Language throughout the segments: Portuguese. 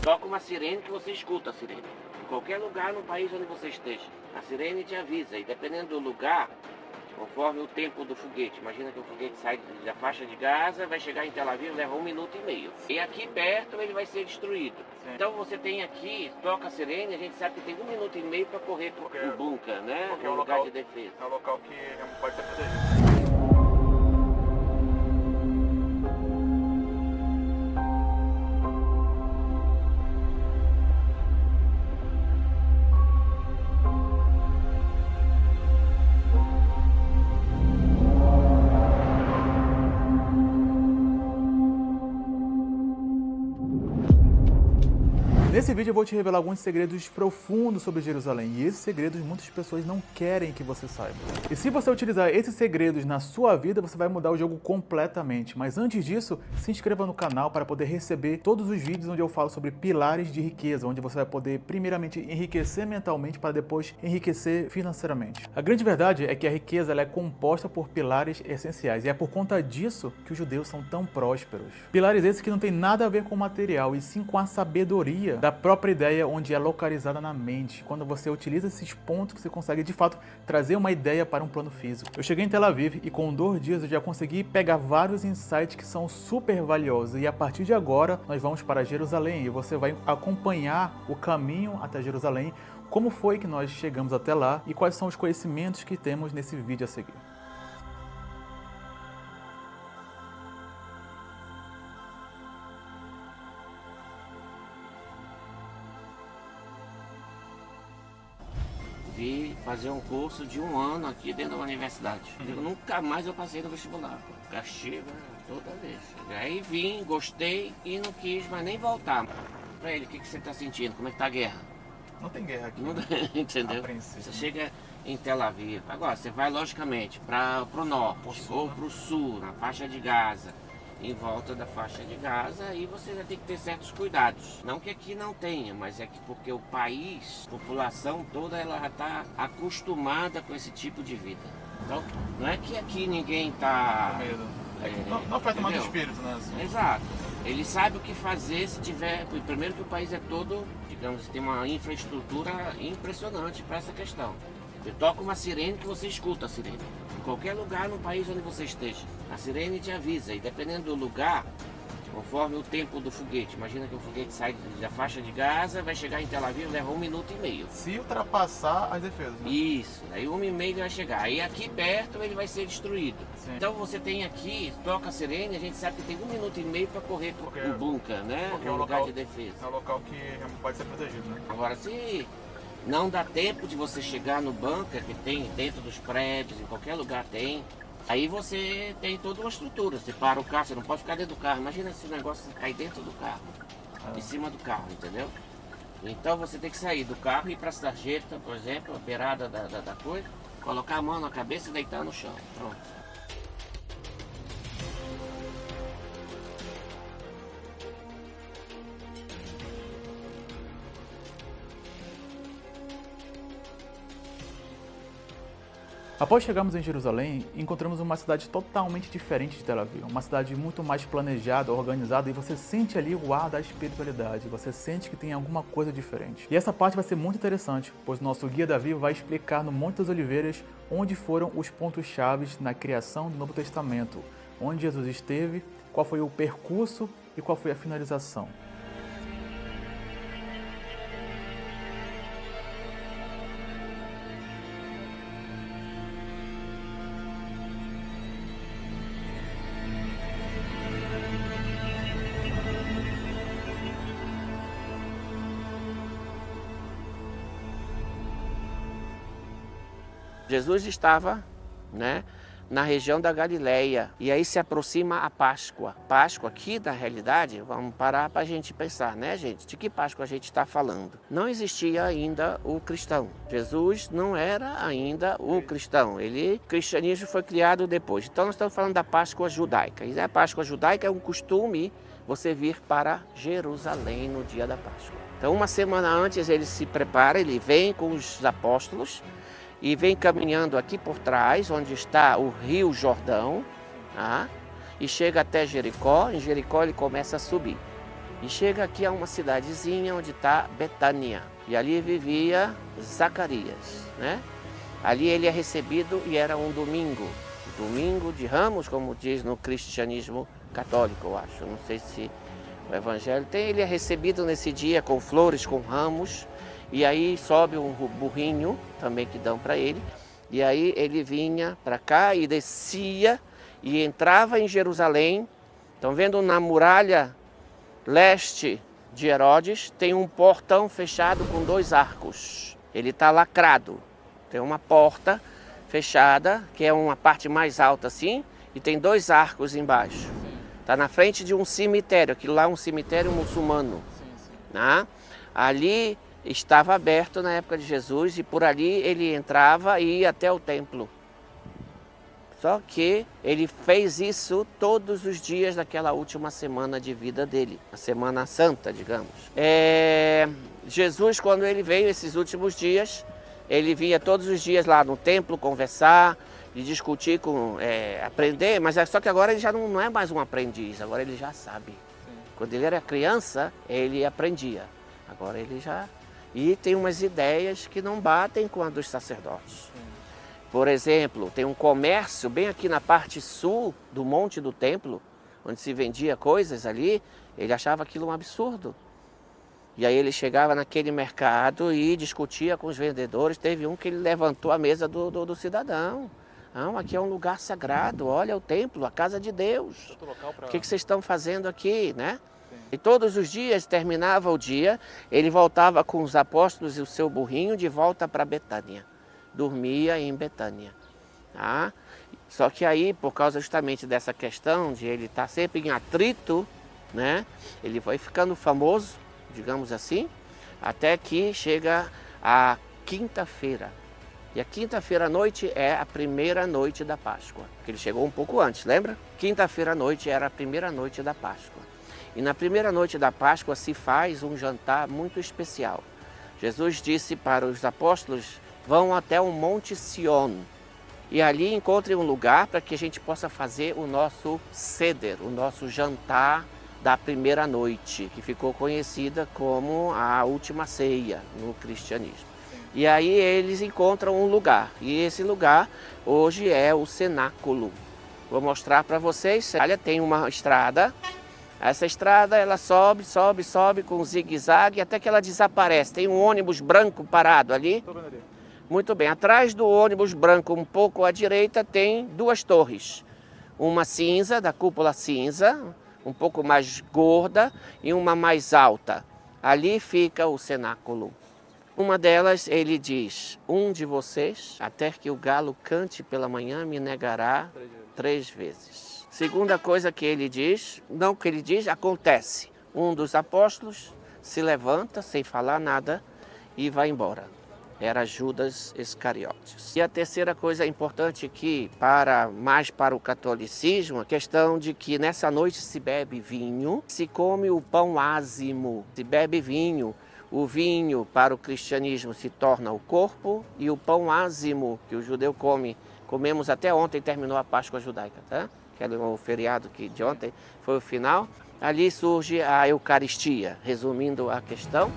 Toca uma sirene que você escuta a sirene. Em qualquer lugar no país onde você esteja. A sirene te avisa e dependendo do lugar, conforme o tempo do foguete. Imagina que o foguete sai da faixa de Gaza, vai chegar em Tel Aviv, leva 1 minuto e meio. E aqui perto ele vai ser destruído. Sim. Então você tem aqui, toca a sirene, a gente sabe que tem 1 minuto e meio para correr para o bunker, né? Porque é um lugar de defesa. É um local que pode ser protegido. Nesse vídeo eu vou te revelar alguns segredos profundos sobre Jerusalém, e esses segredos muitas pessoas não querem que você saiba. E se você utilizar esses segredos na sua vida, você vai mudar o jogo completamente. Mas antes disso, se inscreva no canal para poder receber todos os vídeos onde eu falo sobre pilares de riqueza, onde você vai poder primeiramente enriquecer mentalmente para depois enriquecer financeiramente. A grande verdade é que a riqueza ela é composta por pilares essenciais, e é por conta disso que os judeus são tão prósperos. Pilares esses que não tem nada a ver com o material, e sim com a sabedoria da própria ideia, onde é localizada na mente. Quando você utiliza esses pontos, você consegue de fato trazer uma ideia para um plano físico. Eu cheguei em Tel Aviv e com 2 dias eu já consegui pegar vários insights que são super valiosos, e a partir de agora nós vamos para Jerusalém e você vai acompanhar o caminho até Jerusalém, como foi que nós chegamos até lá e quais são os conhecimentos que temos nesse vídeo a seguir. Vi fazer um curso de 1 ano aqui dentro da universidade. Eu nunca mais eu passei no vestibular. Castigo toda vez. Aí vim, gostei e não quis mais nem voltar. Pra ele, o que você tá sentindo? Como é que tá a guerra? Não tem guerra aqui. Não, entendeu? Você chega em Tel Aviv. Agora, você vai logicamente para o norte ou para o sul, na faixa de Gaza. Em volta da faixa de Gaza, aí você vai ter que ter certos cuidados. Não que aqui não tenha, mas é que porque o país, a população toda, ela já está acostumada com esse tipo de vida. Então, não é que aqui ninguém está... Com medo. Não afeta mais o espírito, né? Assim. Exato. Ele sabe o que fazer se tiver... Primeiro que o país é todo, digamos, tem uma infraestrutura impressionante para essa questão. Você toca uma sirene que você escuta a sirene. Em qualquer lugar no país onde você esteja. A sirene te avisa e dependendo do lugar, conforme o tempo do foguete. Imagina que o foguete sai da faixa de Gaza, vai chegar em Tel Aviv, leva 1 minuto e meio. Se ultrapassar as defesas, né? Isso, aí 1 e meio vai chegar. Aí aqui perto ele vai ser destruído. Sim. Então você tem aqui, toca a sirene, a gente sabe que tem 1 minuto e meio para correr para o bunker, né? Porque É um local lugar de defesa. É um local que pode ser protegido, né? Agora, se não dá tempo de você chegar no bunker, que tem dentro dos prédios, em qualquer lugar tem, aí você tem toda uma estrutura. Você para o carro, você não pode ficar dentro do carro. Imagina se o negócio cair dentro do carro, em cima do carro, entendeu? Então você tem que sair do carro e ir para a sarjeta, por exemplo, a beirada da coisa, colocar a mão na cabeça e deitar no chão. Pronto. Após chegarmos em Jerusalém, encontramos uma cidade totalmente diferente de Tel Aviv, uma cidade muito mais planejada, organizada, e você sente ali o ar da espiritualidade, você sente que tem alguma coisa diferente. E essa parte vai ser muito interessante, pois nosso guia Davi vai explicar no Monte das Oliveiras onde foram os pontos chaves na criação do Novo Testamento, onde Jesus esteve, qual foi o percurso e qual foi a finalização. Jesus estava, né, na região da Galileia e aí se aproxima a Páscoa. Páscoa aqui, na realidade, vamos parar para a gente pensar, né, gente? De que Páscoa a gente está falando? Não existia ainda o cristão. Jesus não era ainda o cristão. O cristianismo foi criado depois. Então nós estamos falando da Páscoa judaica. E a Páscoa judaica é um costume você vir para Jerusalém no dia da Páscoa. Então 1 semana antes ele se prepara, ele vem com os apóstolos e vem caminhando aqui por trás, onde está o Rio Jordão, tá? E chega até Jericó. Em Jericó ele começa a subir. E chega aqui a uma cidadezinha onde está Betânia. E ali vivia Zacarias, né? Ali ele é recebido e era um domingo. Domingo de Ramos, como diz no cristianismo católico, eu acho. Não sei se o evangelho tem. Ele é recebido nesse dia com flores, com ramos. E aí sobe um burrinho também que dão para ele. E aí ele vinha para cá e descia e entrava em Jerusalém. Estão vendo na muralha leste de Herodes, tem um portão fechado com 2 arcos. Ele está lacrado. Tem uma porta fechada, que é uma parte mais alta assim, e tem 2 arcos embaixo. Está na frente de um cemitério, aquilo lá é um cemitério muçulmano. Né? Ali estava aberto na época de Jesus e por ali ele entrava e ia até o templo. Só que ele fez isso todos os dias daquela última semana de vida dele, a Semana Santa, digamos. Jesus, quando ele veio esses últimos dias, ele vinha todos os dias lá no templo conversar e discutir, aprender, mas só que agora ele já não é mais um aprendiz, agora ele já sabe. Quando ele era criança, ele aprendia, agora ele já... E tem umas ideias que não batem com a dos sacerdotes. Por exemplo, tem um comércio bem aqui na parte sul do Monte do Templo, onde se vendia coisas ali, ele achava aquilo um absurdo. E aí ele chegava naquele mercado e discutia com os vendedores. Teve um que ele levantou a mesa do cidadão. Não, aqui é um lugar sagrado, olha o templo, a casa de Deus. O que vocês estão fazendo aqui, né? E todos os dias, terminava o dia, ele voltava com os apóstolos e o seu burrinho de volta para Betânia. Dormia em Betânia. Tá? Só que aí, por causa justamente dessa questão de ele estar sempre em atrito, né? Ele vai ficando famoso, digamos assim, até que chega a quinta-feira. E a quinta-feira à noite é a primeira noite da Páscoa, porque ele chegou um pouco antes, lembra? Quinta-feira à noite era a primeira noite da Páscoa. E na primeira noite da Páscoa se faz um jantar muito especial. Jesus disse para os apóstolos, vão até o Monte Sión e ali encontrem um lugar para que a gente possa fazer o nosso seder, o nosso jantar da primeira noite, que ficou conhecida como a última ceia no cristianismo. E aí eles encontram um lugar, e esse lugar hoje é o cenáculo. Vou mostrar para vocês, olha, tem uma estrada. Essa estrada ela sobe, sobe, sobe com zigue-zague até que ela desaparece. Tem um ônibus branco parado ali. Muito bem, atrás do ônibus branco, um pouco à direita, tem 2 torres. Uma cinza, da cúpula cinza, um pouco mais gorda, e uma mais alta. Ali fica o cenáculo. Uma delas ele diz, um de vocês, até que o galo cante pela manhã, me negará 3 vezes. Segunda coisa que ele diz, não que ele diz, acontece. Um dos apóstolos se levanta sem falar nada e vai embora. Era Judas Iscariotes. E a terceira coisa importante aqui, mais para o catolicismo, a questão de que nessa noite se bebe vinho, se come o pão ázimo, se bebe vinho. O vinho para o cristianismo se torna o corpo e o pão ázimo que o judeu come, comemos até ontem, terminou a Páscoa judaica, tá? Que era o feriado que de ontem foi o final, ali surge a Eucaristia, resumindo a questão.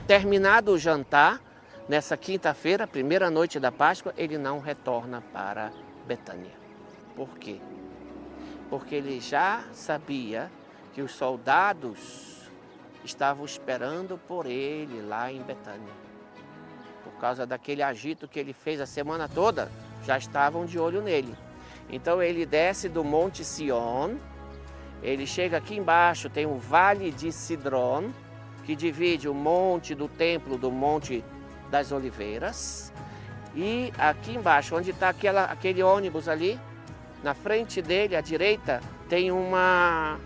Terminado o jantar, nessa quinta-feira, primeira noite da Páscoa, ele não retorna para Betânia. Por quê? Porque ele já sabia que os soldados estavam esperando por ele lá em Betânia. Por causa daquele agito que ele fez a semana toda, já estavam de olho nele. Então ele desce do Monte Sión, ele chega aqui embaixo, tem o Vale de Sidrón, que divide o monte do templo do Monte das Oliveiras. E aqui embaixo, onde está aquele ônibus ali, na frente dele, à direita, tem uma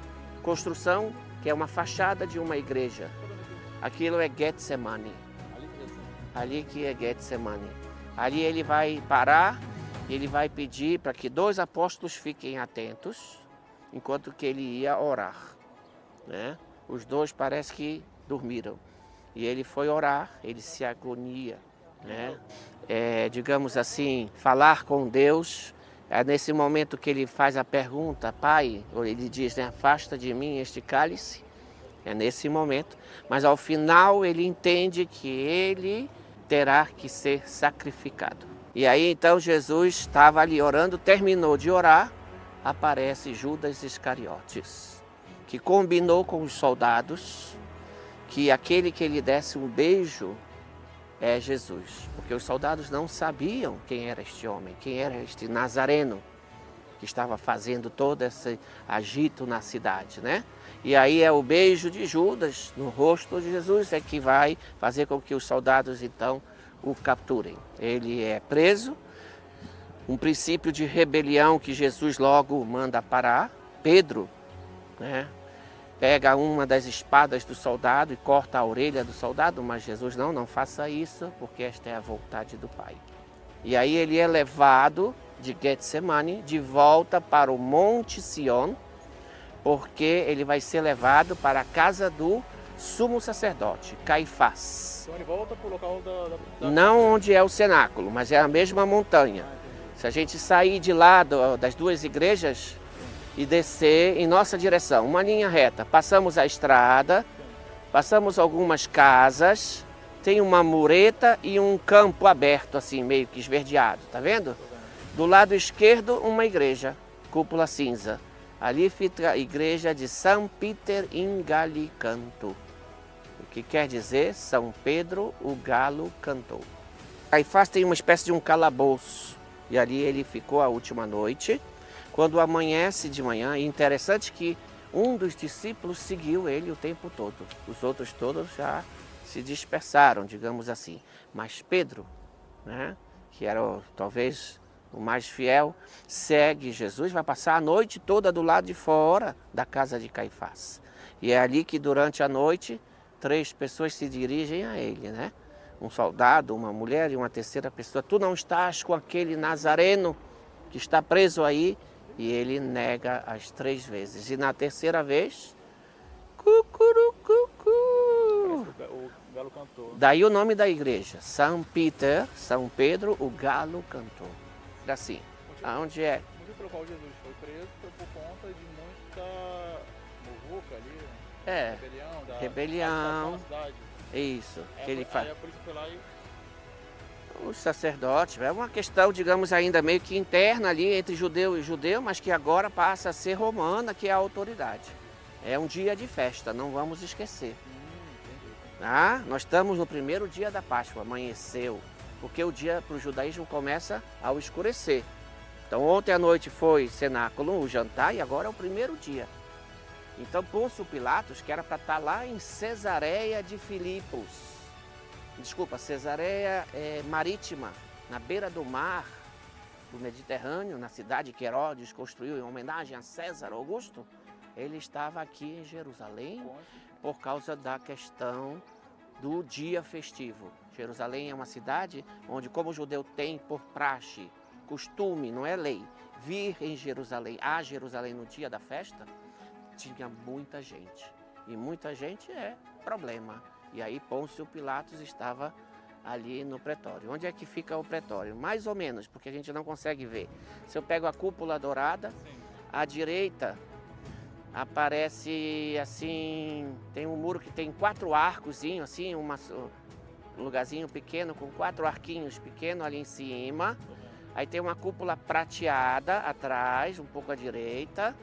construção que é uma fachada de uma igreja. Aquilo é Getsemane. Ali que é Getsemane. Ali ele vai parar. Ele vai pedir para que 2 apóstolos fiquem atentos, enquanto que ele ia orar. Né? Os 2 parece que dormiram. E ele foi orar, ele se agonia. Né? Digamos assim, falar com Deus. É nesse momento que ele faz a pergunta, Pai, ele diz, né, afasta de mim este cálice. É nesse momento. Mas ao final ele entende que ele terá que ser sacrificado. E aí então Jesus estava ali orando, terminou de orar, aparece Judas Iscariotes, que combinou com os soldados que aquele que lhe desse um beijo é Jesus. Porque os soldados não sabiam quem era este homem, quem era este Nazareno, que estava fazendo todo esse agito na cidade, né? E aí é o beijo de Judas no rosto de Jesus é que vai fazer com que os soldados então o capturem. Ele é preso, um princípio de rebelião que Jesus logo manda parar. Pedro, né, pega uma das espadas do soldado e corta a orelha do soldado, mas Jesus não faça isso, porque esta é a vontade do Pai. E aí ele é levado de Getsemane de volta para o Monte Sião, porque ele vai ser levado para a casa do sumo sacerdote, Caifás. Então ele volta para o local da... Não onde é o cenáculo, mas é a mesma montanha. Se a gente sair de lá das duas igrejas e descer em nossa direção, uma linha reta, passamos a estrada, passamos algumas casas, tem uma mureta e um campo aberto assim, meio que esverdeado, tá vendo? Do lado esquerdo, uma igreja, cúpula cinza. Ali fica a igreja de São Peter in Galli Canto, o que quer dizer São Pedro, o galo cantou. Caifás tem uma espécie de um calabouço, e ali ele ficou a última noite. Quando amanhece de manhã, é interessante que um dos discípulos seguiu ele o tempo todo. Os outros todos já se dispersaram, digamos assim. Mas Pedro, né, que era talvez o mais fiel, segue Jesus, vai passar a noite toda do lado de fora da casa de Caifás. E é ali que durante a noite 3 pessoas se dirigem a ele, né? Um soldado, uma mulher e uma terceira pessoa. Tu não estás com aquele Nazareno que está preso aí? E ele nega as 3 vezes. E na terceira vez, cucurucucu. O galo cantou. Daí o nome da igreja, São Peter, São Pedro, o galo cantou. Assim, aonde é? O motivo pelo qual Jesus foi preso foi por conta de muita muvuca ali, rebelião da cidade. Isso, que ele faz. Aí a polícia foi lá e... Os sacerdotes, é uma questão, digamos, ainda meio que interna ali entre judeu e judeu, mas que agora passa a ser romana, que é a autoridade. É um dia de festa, não vamos esquecer. Ah, nós estamos no primeiro dia da Páscoa, amanheceu, porque o dia para o judaísmo começa ao escurecer. Então ontem à noite foi cenáculo, o jantar, e agora é o primeiro dia. Então Pôncio Pilatos, que era para estar lá em Cesareia de Filipos, Cesareia Marítima, na beira do mar do Mediterrâneo, na cidade que Herodes construiu em homenagem a César Augusto, ele estava aqui em Jerusalém por causa da questão do dia festivo. Jerusalém é uma cidade onde, como o judeu tem por praxe, costume, não é lei, vir em Jerusalém, a Jerusalém no dia da festa, tinha muita gente. E muita gente é problema. E aí Pôncio Pilatos estava ali no pretório. Onde é que fica o pretório? Mais ou menos, porque a gente não consegue ver. Se eu pego a cúpula dourada, à direita aparece assim, tem um muro que tem 4 arcozinhos, assim, um lugarzinho pequeno com 4 arquinhos pequenos ali em cima. Aí tem uma cúpula prateada atrás, um pouco à direita.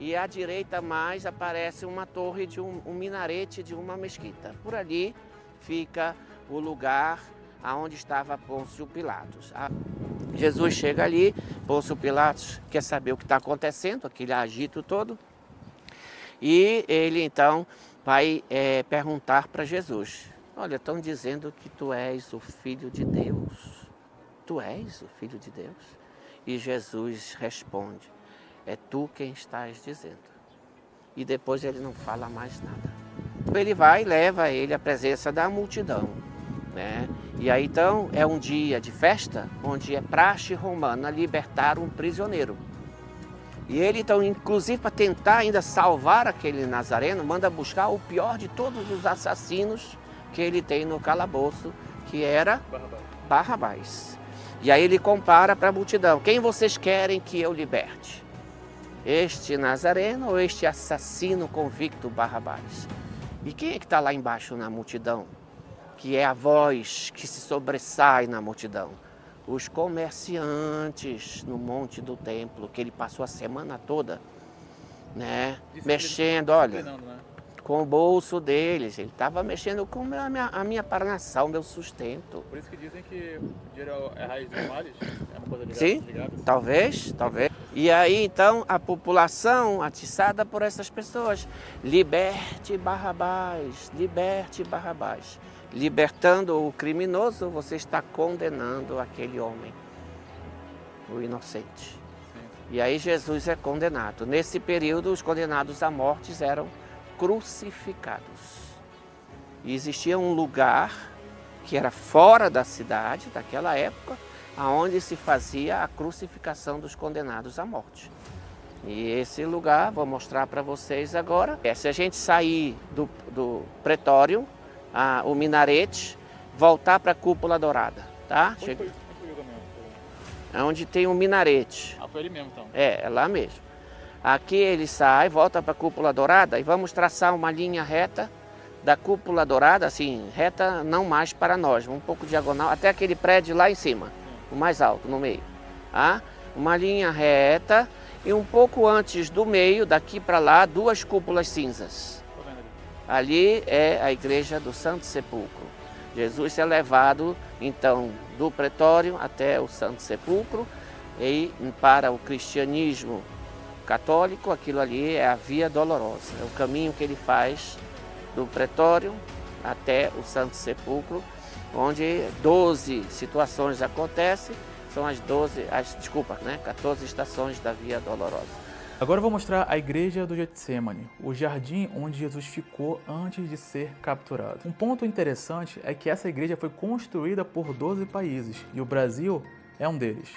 E à direita mais aparece uma torre de um minarete de uma mesquita. Por ali fica o lugar aonde estava Pôncio Pilatos. Jesus chega ali, Pôncio Pilatos quer saber o que está acontecendo, aquele agito todo. E ele então vai perguntar para Jesus: olha, estão dizendo que tu és o Filho de Deus. Tu és o Filho de Deus? E Jesus responde: é tu quem estás dizendo. E depois ele não fala mais nada. Ele vai e leva ele à presença da multidão, né? E aí então é um dia de festa, onde é praxe romana libertar um prisioneiro. E ele então, inclusive para tentar ainda salvar aquele Nazareno, manda buscar o pior de todos os assassinos que ele tem no calabouço, que era Barrabás. E aí ele compara para a multidão: quem vocês querem que eu liberte? Este Nazareno ou este assassino convicto Barrabás? E quem é que está lá embaixo na multidão? Que é a voz que se sobressai na multidão. Os comerciantes no monte do templo, que ele passou a semana toda, né? Mexendo, olha, com o bolso deles. Ele estava mexendo com a minha parnação, meu sustento. Por isso que dizem que o dinheiro é a raiz dos males? É uma coisa ligada? Sim, talvez. E aí, então, a população atiçada por essas pessoas. Liberte Barrabás, liberte Barrabás. Libertando o criminoso, você está condenando aquele homem, o inocente. Sim. E aí Jesus é condenado. Nesse período, os condenados à morte eram crucificados. E existia um lugar que era fora da cidade, daquela época, aonde se fazia a crucificação dos condenados à morte. E esse lugar, vou mostrar para vocês agora. Se a gente sair do pretório, o minarete, voltar para a cúpula dourada, tá? É onde tem um minarete. Ah, foi ali mesmo então? É lá mesmo. Aqui ele sai, volta para a cúpula dourada e vamos traçar uma linha reta da cúpula dourada, assim, reta não mais para nós, um pouco diagonal, até aquele prédio lá em cima, o mais alto, no meio. Tá? Uma linha reta e um pouco antes do meio, daqui para lá, duas cúpulas cinzas. Ali é a igreja do Santo Sepulcro. Jesus é levado, então, do pretório até o Santo Sepulcro e para o cristianismo católico, aquilo ali é a Via Dolorosa. É o caminho que ele faz do pretório até o Santo Sepulcro, onde 12 situações acontecem, são as 14 estações da Via Dolorosa. Agora eu vou mostrar a igreja do Getsemane, o jardim onde Jesus ficou antes de ser capturado. Um ponto interessante é que essa igreja foi construída por 12 países e o Brasil é um deles.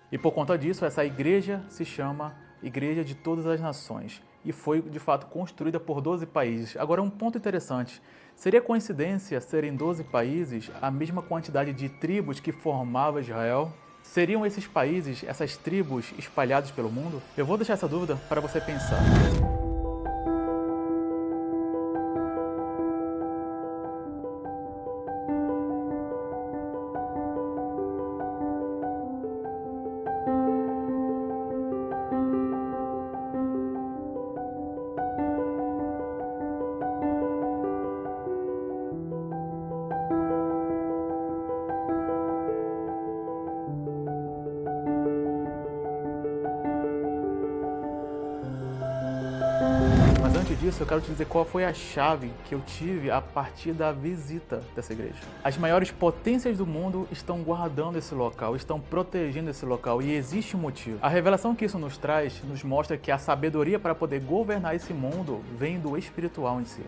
E por conta disso, essa igreja se chama Igreja de Todas as Nações e foi, de fato, construída por 12 países. Agora, um ponto interessante, seria coincidência serem 12 países a mesma quantidade de tribos que formava Israel? Seriam esses países, essas tribos espalhados pelo mundo? Eu vou deixar essa dúvida para você pensar. Mas antes disso, eu quero te dizer qual foi a chave que eu tive a partir da visita dessa igreja. As maiores potências do mundo estão guardando esse local, estão protegendo esse local e existe um motivo. A revelação que isso nos traz nos mostra que a sabedoria para poder governar esse mundo vem do espiritual em si.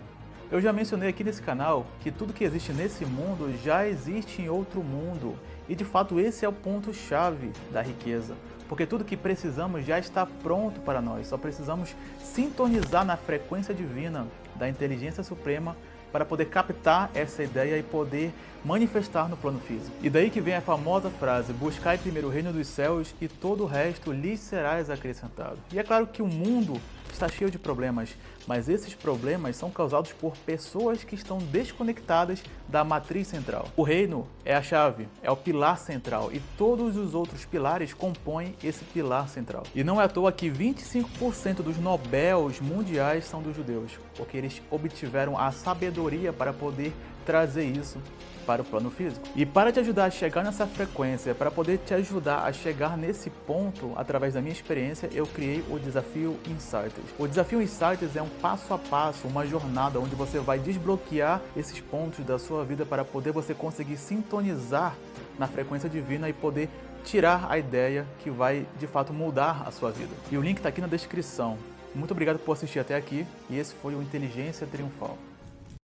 Eu já mencionei aqui nesse canal que tudo que existe nesse mundo já existe em outro mundo e de fato esse é o ponto-chave da riqueza. Porque tudo que precisamos já está pronto para nós, só precisamos sintonizar na frequência divina da inteligência suprema para poder captar essa ideia e poder manifestar no plano físico. E daí que vem a famosa frase, buscai primeiro o reino dos céus e todo o resto lhes será acrescentado. E é claro que o mundo está cheio de problemas, mas esses problemas são causados por pessoas que estão desconectadas da matriz central. O reino é a chave, é o pilar central e todos os outros pilares compõem esse pilar central. E não é à toa que 25% dos Nobels mundiais são dos judeus, porque eles obtiveram a sabedoria para poder trazer isso para o plano físico. E para te ajudar a chegar nessa frequência, para poder te ajudar a chegar nesse ponto, através da minha experiência, eu criei o Desafio Insighters. O Desafio Insighters é um passo a passo, uma jornada onde você vai desbloquear esses pontos da sua vida para poder você conseguir sintonizar na frequência divina e poder tirar a ideia que vai, de fato, mudar a sua vida. E o link está aqui na descrição. Muito obrigado por assistir até aqui e esse foi o Inteligência Triunfal.